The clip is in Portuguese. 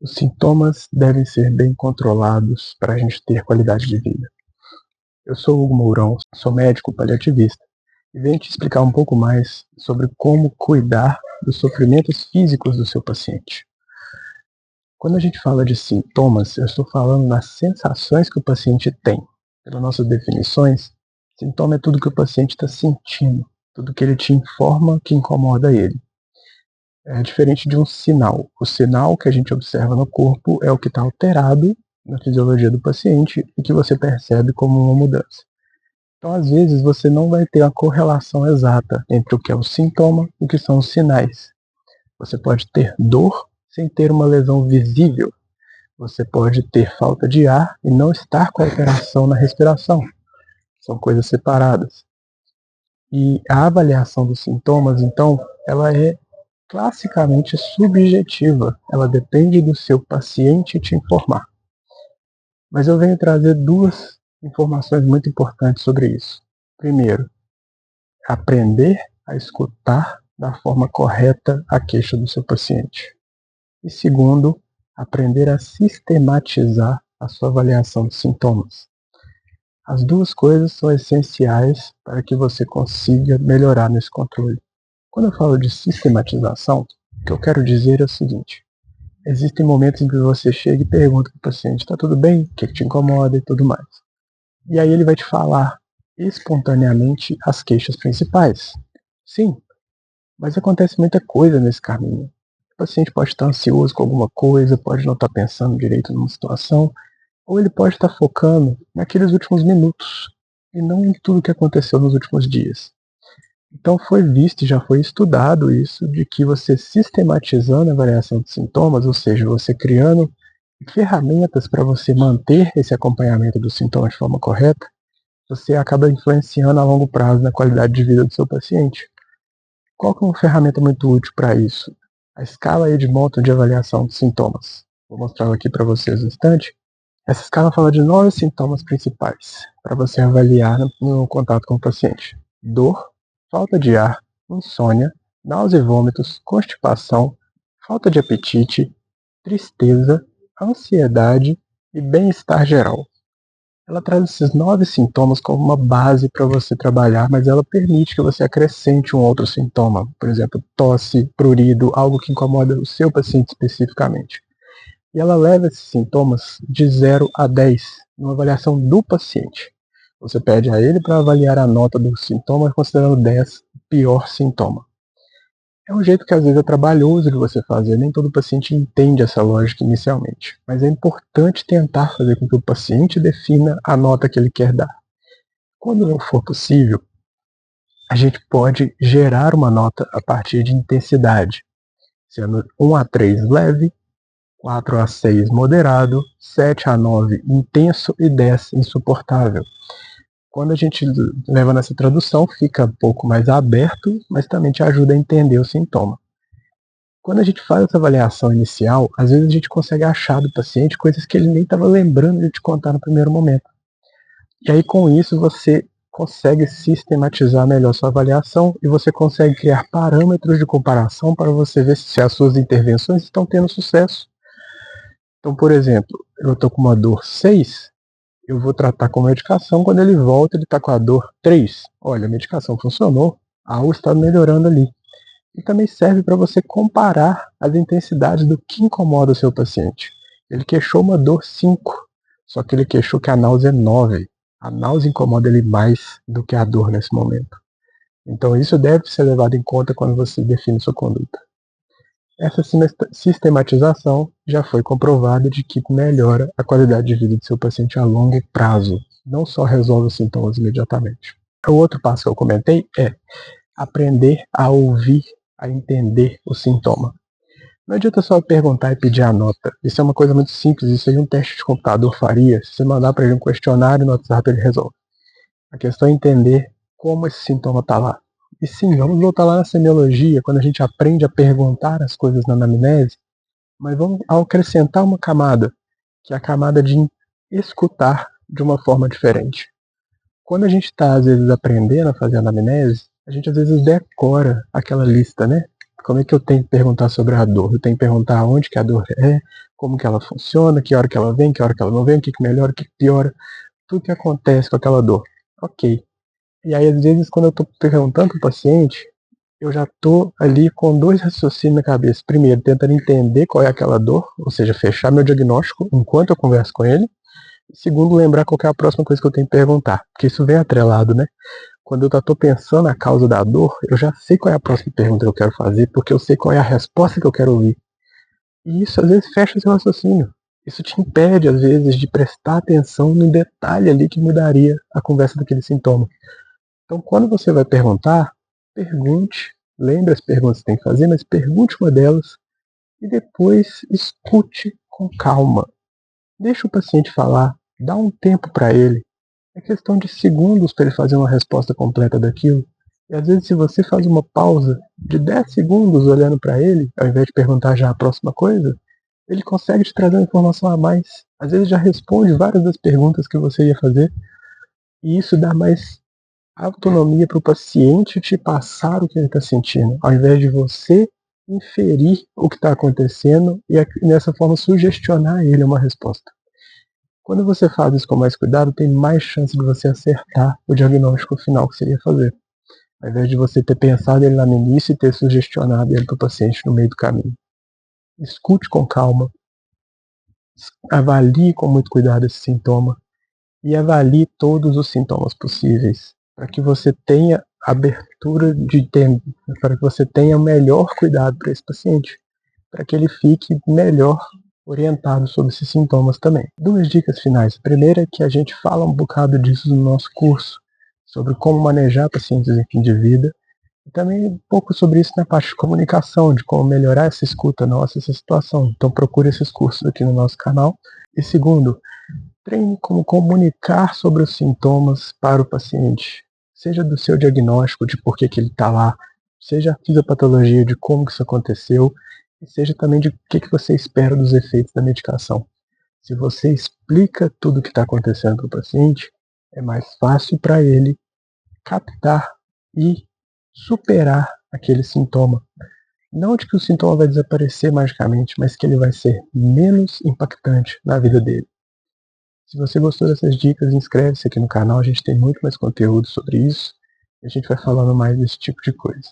Os sintomas devem ser bem controlados para a gente ter qualidade de vida. Eu sou Hugo Mourão, sou médico paliativista e venho te explicar um pouco mais sobre como cuidar dos sofrimentos físicos do seu paciente. Quando a gente fala de sintomas, eu estou falando das sensações que o paciente tem. Pelas nossas definições, sintoma é tudo que o paciente está sentindo, tudo que ele te informa que incomoda ele. É diferente de um sinal. O sinal que a gente observa no corpo é o que está alterado na fisiologia do paciente e que você percebe como uma mudança. Então, às vezes, você não vai ter a correlação exata entre o que é o sintoma e o que são os sinais. Você pode ter dor sem ter uma lesão visível. Você pode ter falta de ar e não estar com alteração na respiração. São coisas separadas. E a avaliação dos sintomas, então, ela é classicamente subjetiva. Ela depende do seu paciente te informar. Mas eu venho trazer duas informações muito importantes sobre isso. Primeiro, aprender a escutar da forma correta a queixa do seu paciente. E segundo, aprender a sistematizar a sua avaliação dos sintomas. As duas coisas são essenciais para que você consiga melhorar nesse controle. Quando eu falo de sistematização, o que eu quero dizer é o seguinte: existem momentos em que você chega e pergunta para o paciente: está tudo bem? O que te incomoda e tudo mais. E aí ele vai te falar espontaneamente as queixas principais. Sim, mas acontece muita coisa nesse caminho. O paciente pode estar ansioso com alguma coisa, pode não estar pensando direito numa situação, ou ele pode estar focando naqueles últimos minutos e não em tudo que aconteceu nos últimos dias. Então foi visto e já foi estudado isso, de que você sistematizando a avaliação de sintomas, ou seja, você criando ferramentas para você manter esse acompanhamento dos sintomas de forma correta, você acaba influenciando a longo prazo na qualidade de vida do seu paciente. Qual que é uma ferramenta muito útil para isso? A escala Edmonton de avaliação de sintomas. Vou mostrar ela aqui para vocês no instante. Essa escala fala de 9 sintomas principais para você avaliar no contato com o paciente: dor, falta de ar, insônia, náusea e vômitos, constipação, falta de apetite, tristeza, ansiedade e bem-estar geral. Ela traz esses 9 sintomas como uma base para você trabalhar, mas ela permite que você acrescente um outro sintoma, por exemplo, tosse, prurido, algo que incomoda o seu paciente especificamente. E ela leva esses sintomas de 0 a 10, numa avaliação do paciente. Você pede a ele para avaliar a nota do sintoma, considerando 10 o pior sintoma. É um jeito que às vezes é trabalhoso de você fazer, nem todo paciente entende essa lógica inicialmente, mas é importante tentar fazer com que o paciente defina a nota que ele quer dar. Quando não for possível, a gente pode gerar uma nota a partir de intensidade, sendo 1 a 3 leve, 4 a 6 moderado, 7 a 9 intenso e 10 insuportável. Quando a gente leva nessa tradução, fica um pouco mais aberto, mas também te ajuda a entender o sintoma. Quando a gente faz essa avaliação inicial, às vezes a gente consegue achar do paciente coisas que ele nem estava lembrando de te contar no primeiro momento. E aí com isso você consegue sistematizar melhor sua avaliação e você consegue criar parâmetros de comparação para você ver se as suas intervenções estão tendo sucesso. Então, por exemplo, eu estou com uma dor 6, eu vou tratar com medicação, quando ele volta ele está com a dor 3. Olha, a medicação funcionou, algo está melhorando ali. E também serve para você comparar as intensidades do que incomoda o seu paciente. Ele queixou uma dor 5, só que ele queixou que a náusea é 9. A náusea incomoda ele mais do que a dor nesse momento. Então isso deve ser levado em conta quando você define sua conduta. Essa sistematização já foi comprovada de que melhora a qualidade de vida do seu paciente a longo prazo, não só resolve os sintomas imediatamente. O outro passo que eu comentei é aprender a ouvir, a entender o sintoma. Não adianta só perguntar e pedir a nota. Isso é uma coisa muito simples, isso aí um teste de computador faria. Se você mandar para ele um questionário no WhatsApp, ele resolve. A questão é entender como esse sintoma está lá. E sim, vamos voltar lá na semiologia, quando a gente aprende a perguntar as coisas na anamnese, mas vamos acrescentar uma camada, que é a camada de escutar de uma forma diferente. Quando a gente está, às vezes, aprendendo a fazer anamnese, a gente, às vezes, decora aquela lista, né? Como é que eu tenho que perguntar sobre a dor? Eu tenho que perguntar onde que a dor é, como que ela funciona, que hora que ela vem, que hora que ela não vem, o que melhora, o que piora, tudo que acontece com aquela dor. Ok. E aí, às vezes, quando eu estou perguntando para o paciente, eu já estou ali com dois raciocínios na cabeça. Primeiro, tentando entender qual é aquela dor, ou seja, fechar meu diagnóstico enquanto eu converso com ele. Segundo, lembrar qual é a próxima coisa que eu tenho que perguntar, porque isso vem atrelado, né? Quando eu estou pensando a causa da dor, eu já sei qual é a próxima pergunta que eu quero fazer, porque eu sei qual é a resposta que eu quero ouvir. E isso às vezes fecha o seu raciocínio. Isso te impede, às vezes, de prestar atenção no detalhe ali que mudaria a conversa daquele sintoma. Então, quando você vai perguntar, pergunte, lembre as perguntas que tem que fazer, mas pergunte uma delas e depois escute com calma. Deixa o paciente falar, dá um tempo para ele. É questão de segundos para ele fazer uma resposta completa daquilo. E às vezes, se você faz uma pausa de 10 segundos olhando para ele, ao invés de perguntar já a próxima coisa, ele consegue te trazer uma informação a mais. Às vezes já responde várias das perguntas que você ia fazer. E isso dá mais autonomia para o paciente te passar o que ele está sentindo, ao invés de você inferir o que está acontecendo e nessa forma sugestionar ele uma resposta. Quando você faz isso com mais cuidado, tem mais chance de você acertar o diagnóstico final que você ia fazer, ao invés de você ter pensado ele lá no início e ter sugestionado ele para o paciente no meio do caminho. Escute com calma, avalie com muito cuidado esse sintoma e avalie todos os sintomas possíveis, para que você tenha abertura de tempo, para que você tenha o melhor cuidado para esse paciente, para que ele fique melhor orientado sobre esses sintomas também. Duas dicas finais. A primeira é que a gente fala um bocado disso no nosso curso, sobre como manejar pacientes em fim de vida, e também um pouco sobre isso na parte de comunicação, de como melhorar essa escuta nossa, essa situação. Então procure esses cursos aqui no nosso canal. E segundo, treine como comunicar sobre os sintomas para o paciente, seja do seu diagnóstico, de por que ele está lá, seja a fisiopatologia, de como que isso aconteceu, e seja também de o que você espera dos efeitos da medicação. Se você explica tudo o que está acontecendo para o paciente, é mais fácil para ele captar e superar aquele sintoma. Não de que o sintoma vai desaparecer magicamente, mas que ele vai ser menos impactante na vida dele. Se você gostou dessas dicas, inscreve-se aqui no canal, a gente tem muito mais conteúdo sobre isso e a gente vai falando mais desse tipo de coisa.